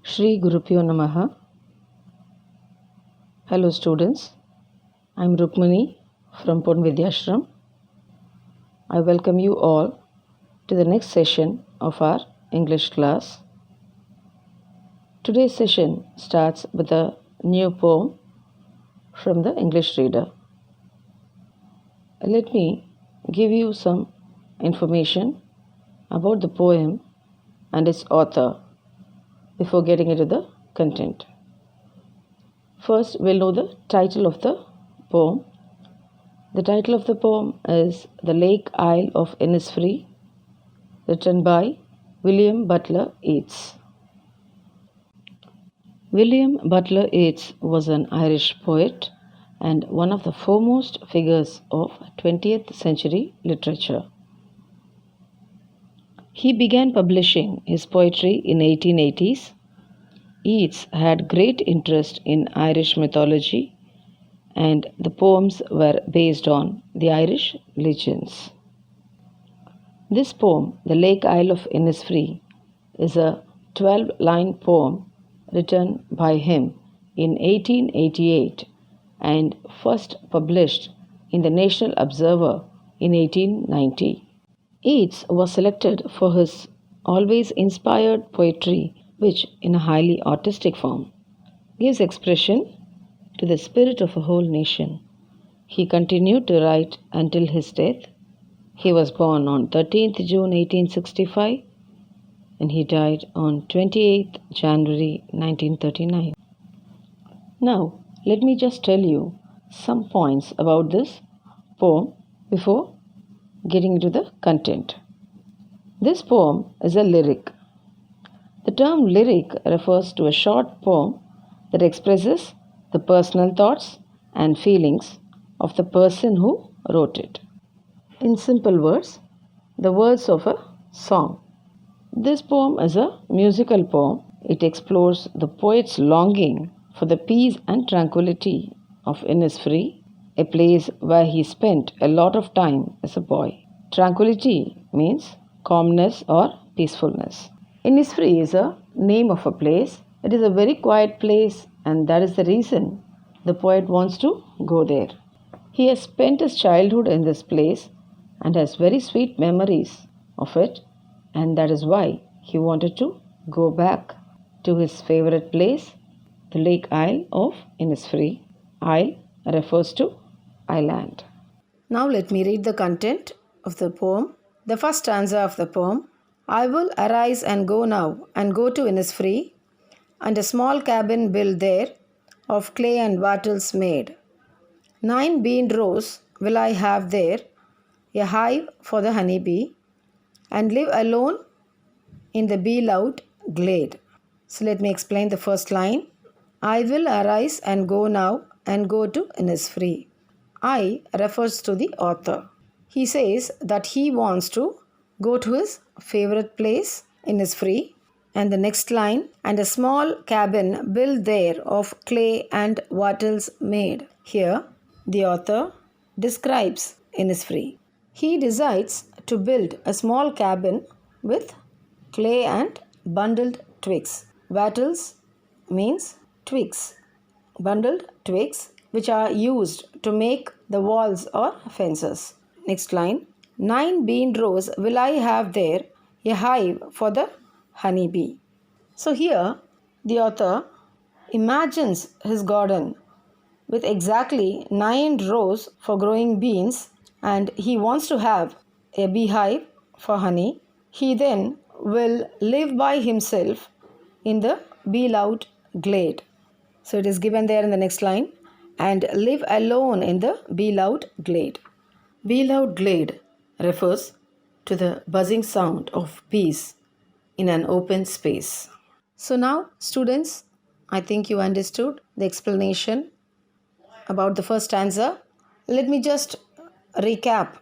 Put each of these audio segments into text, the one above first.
Shri Gurupyo Namaha. Hello students, I am Rukmani from Pon Vidyashram. I welcome you all to the next session of our English class. Today's session starts with a new poem from the English reader. Let me give you some information about the poem and its author before getting into the content. First, we'll know the title of the poem. The title of the poem is The Lake Isle of Innisfree, written by William Butler Yeats. William Butler Yeats was an Irish poet and one of the foremost figures of 20th century literature. He began publishing his poetry in 1880s. Yeats had great interest in Irish mythology, and the poems were based on the Irish legends. This poem, The Lake Isle of Innisfree, is a 12-line poem written by him in 1888 and first published in the National Observer in 1890. Yeats was selected for his always inspired poetry, which, in a highly artistic form, gives expression to the spirit of a whole nation. He continued to write until his death. He was born on 13th June 1865 and he died on 28th January 1939. Now, let me just tell you some points about this poem before getting into the content. This poem is a lyric. The term lyric refers to a short poem that expresses the personal thoughts and feelings of the person who wrote it. In simple words, the words of a song. This poem is a musical poem. It explores the poet's longing for the peace and tranquility of Innisfree, a place where he spent a lot of time as a boy. Tranquility means calmness or peacefulness. Innisfree is a name of a place. It is a very quiet place, and that is the reason the poet wants to go there. He has spent his childhood in this place and has very sweet memories of it, and that is why he wanted to go back to his favorite place, the Lake Isle of Innisfree. Isle refers to island. Now let me read the content of the poem. The first stanza of the poem. I will arise and go now and go to Innisfree, and a small cabin built there of clay and wattles made. 9 bean rows will I have there, a hive for the honey bee, and live alone in the bee-loud glade. So let me explain the first line. I will arise and go now and go to Innisfree. I refers to the author. He says that he wants to go to his favorite place, Innisfree. And the next line, and a small cabin built there of clay and wattles made. Here, the author describes Innisfree. He decides to build a small cabin with clay and bundled twigs. Wattles means twigs. Bundled twigs which are used to make the walls or fences. Next line, 9 bean rows will I have there, a hive for the honey bee. So here the author imagines his garden with exactly 9 rows for growing beans, and he wants to have a beehive for honey. He then will live by himself in the bee-loud glade. So it is given there in the next line, and live alone in the bee-loud glade. Bee-loud glade refers to the buzzing sound of bees in an open space. So now, students, I think you understood the explanation about the first stanza. Let me just recap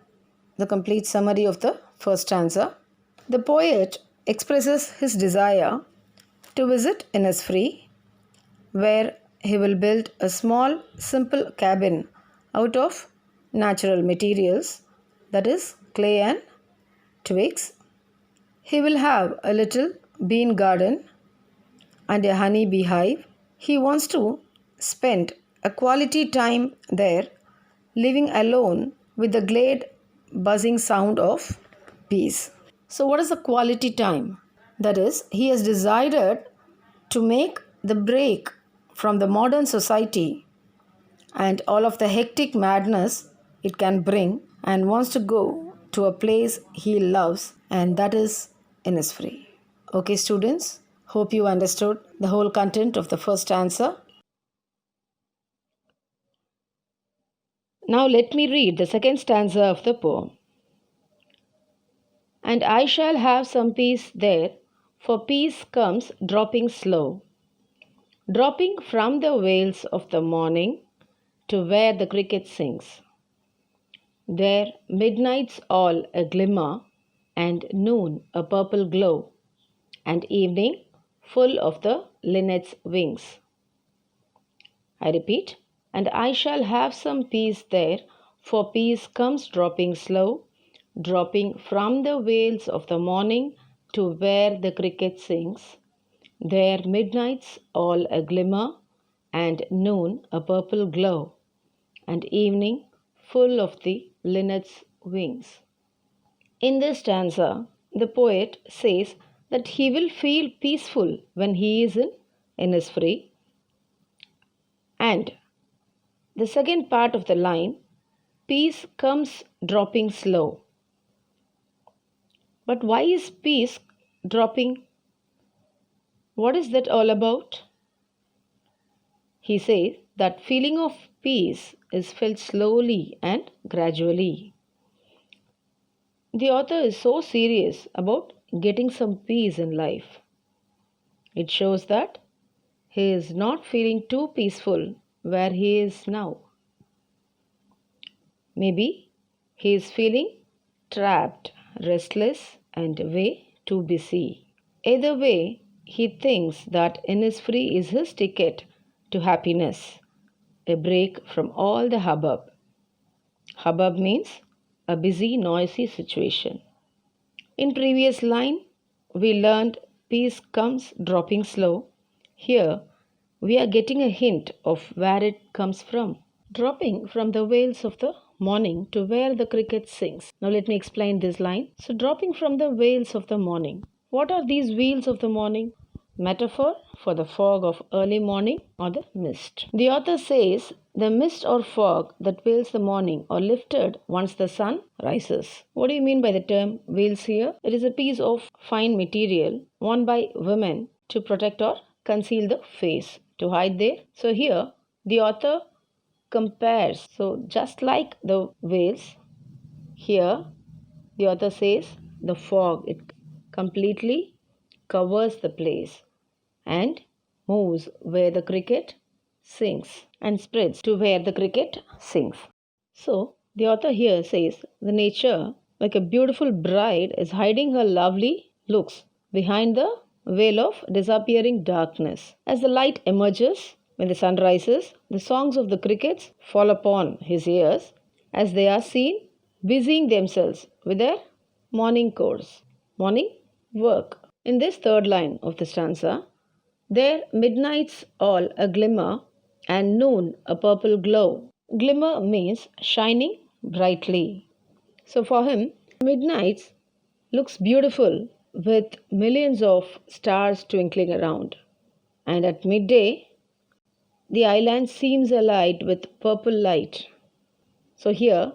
the complete summary of the first stanza. The poet expresses his desire to visit Innisfree, where he will build a small, simple cabin out of natural materials that is clay and twigs. He will have a little bean garden and a honey beehive. He wants to spend a quality time there, living alone with the glad buzzing sound of bees. So, what is the quality time? That is, he has decided to make the break from the modern society and all of the hectic madness it can bring, and wants to go to a place he loves, and that is Innisfree. Okay, students, hope you understood the whole content of the first stanza. Now let me read the second stanza of the poem. And I shall have some peace there, for peace comes dropping slow, dropping from the vales of the morning to where the cricket sings. There midnight's all a glimmer, and noon a purple glow, and evening full of the linnet's wings. I repeat, and I shall have some peace there, for peace comes dropping slow, dropping from the vales of the morning to where the cricket sings. There midnight's all a glimmer, and noon a purple glow, and evening full of the linnet's wings. In this stanza, the poet says that he will feel peaceful when he is in Innisfree, and the second part of the line, peace comes dropping slow. But why is peace dropping? What is that all about? He says that feeling of peace is felt slowly and gradually. The author is so serious about getting some peace in life. It shows that he is not feeling too peaceful where he is now. Maybe he is feeling trapped, restless, and way too busy. Either way, he thinks that Innisfree is his ticket to happiness, a break from all the hubbub. Hubbub means a busy, noisy situation. In previous line, we learned peace comes dropping slow. Here, we are getting a hint of where it comes from. Dropping from the vales of the morning to where the cricket sings. Now let me explain this line. So dropping from the vales of the morning. What are these veils of the morning? Metaphor for the fog of early morning or the mist. The author says the mist or fog that veils the morning are lifted once the sun rises. What do you mean by the term veils here? It is a piece of fine material worn by women to protect or conceal the face, to hide there. So here the author compares. So just like the veils, here the author says the fog, it completely covers the place and moves where the cricket sings and spreads to where the cricket sings. So the author here says the nature, like a beautiful bride, is hiding her lovely looks behind the veil of disappearing darkness. As the light emerges, when the sun rises, the songs of the crickets fall upon his ears as they are seen busying themselves with their morning chores, morning work. In this third line of the stanza, there midnight's all a glimmer and noon a purple glow. Glimmer means shining brightly. So for him, midnight looks beautiful with millions of stars twinkling around. And at midday, the island seems alight with purple light. So here,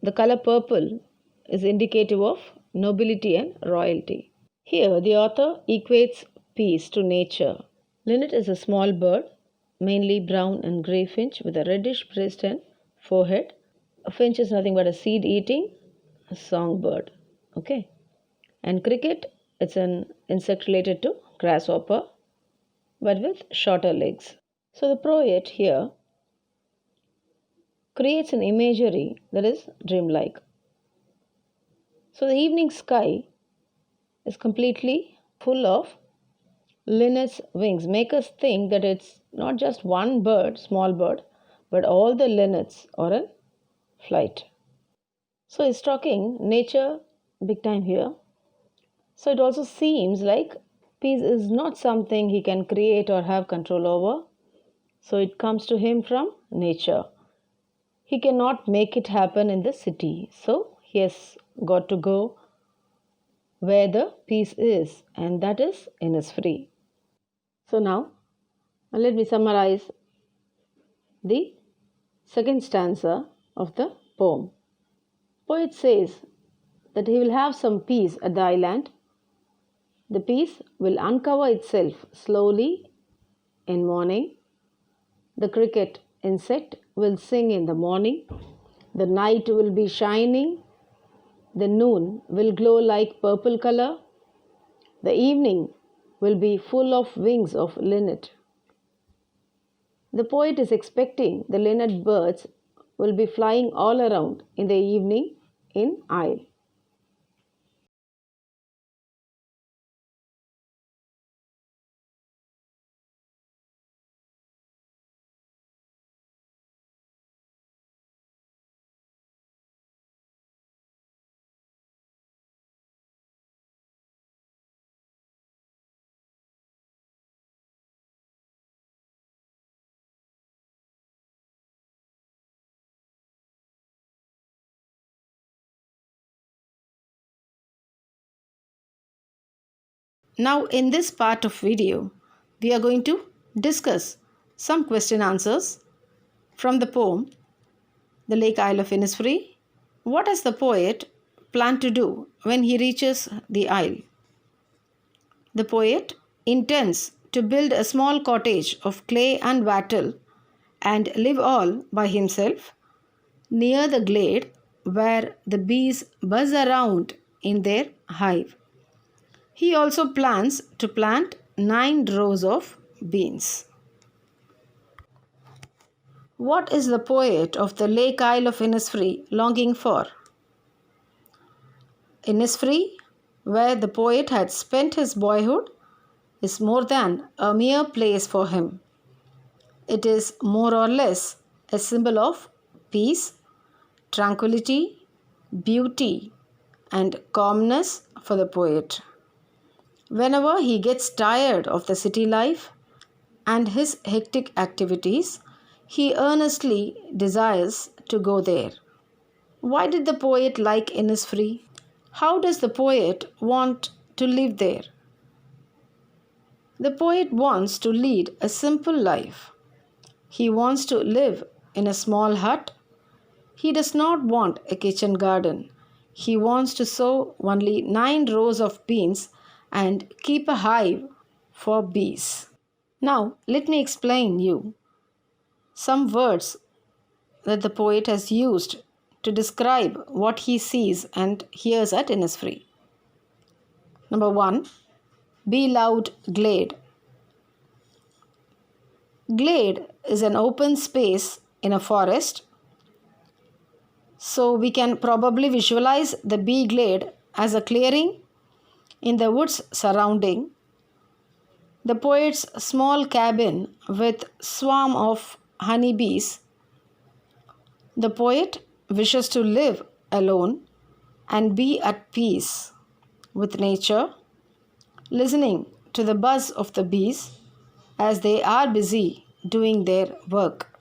the color purple is indicative of nobility and royalty. Here, the author equates peace to nature. Linnet is a small bird, mainly brown and grey finch with a reddish breast and forehead. A finch is nothing but a seed-eating songbird. Okay. And cricket, it's an insect related to grasshopper, but with shorter legs. So the poet here creates an imagery that is dreamlike. So the evening sky is completely full of linnet's wings. Make us think that it's not just one bird, small bird, but all the linnets are in flight. So he's talking nature big time here. So it also seems like peace is not something he can create or have control over. So it comes to him from nature. He cannot make it happen in the city. So he has got to go where the peace is, and that is Innisfree. So now let me summarize the second stanza of the poem. Poet says that he will have some peace at the island. The peace will uncover itself slowly in morning. The cricket insect will sing in the morning. The night will be shining. The noon will glow like purple color. The evening will be full of wings of linnet. The poet is expecting the linnet birds will be flying all around in the evening in Isle. Now in this part of video, we are going to discuss some question answers from the poem The Lake Isle of Innisfree. What does the poet plan to do when he reaches the isle? The poet intends to build a small cottage of clay and wattle and live all by himself near the glade where the bees buzz around in their hive. He also plans to plant 9 rows of beans. What is the poet of the Lake Isle of Innisfree longing for? Innisfree, where the poet had spent his boyhood, is more than a mere place for him. It is more or less a symbol of peace, tranquility, beauty, and calmness for the poet. Whenever he gets tired of the city life and his hectic activities, he earnestly desires to go there. Why did the poet like Innisfree? How does the poet want to live there? The poet wants to lead a simple life. He wants to live in a small hut. He does not want a kitchen garden. He wants to sow only 9 rows of beans and keep a hive for bees. Now, let me explain you some words that the poet has used to describe what he sees and hears at Innisfree. Number 1, be loud glade. Glade is an open space in a forest. So we can probably visualize the bee glade as a clearing in the woods surrounding the poet's small cabin with swarm of honeybees. The poet wishes to live alone and be at peace with nature, listening to the buzz of the bees as they are busy doing their work.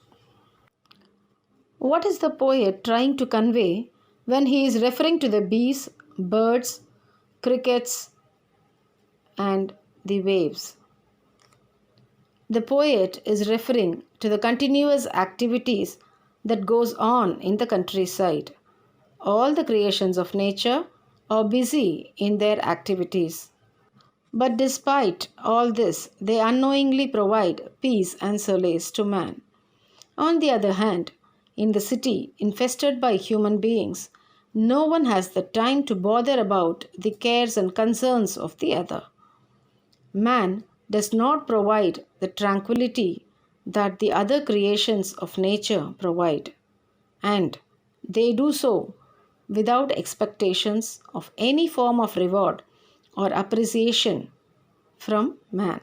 What is the poet trying to convey when he is referring to the bees, birds, crickets, and the waves? The poet is referring to the continuous activities that goes on in the countryside. All the creations of nature are busy in their activities. But despite all this, they unknowingly provide peace and solace to man. On the other hand, in the city infested by human beings, no one has the time to bother about the cares and concerns of the other. Man does not provide the tranquility that the other creations of nature provide, and they do so without expectations of any form of reward or appreciation from man.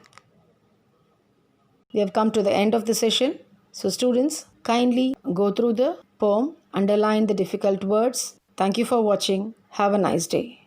We have come to the end of the session. So students, kindly go through the poem, underline the difficult words, Thank you for watching. Have a nice day.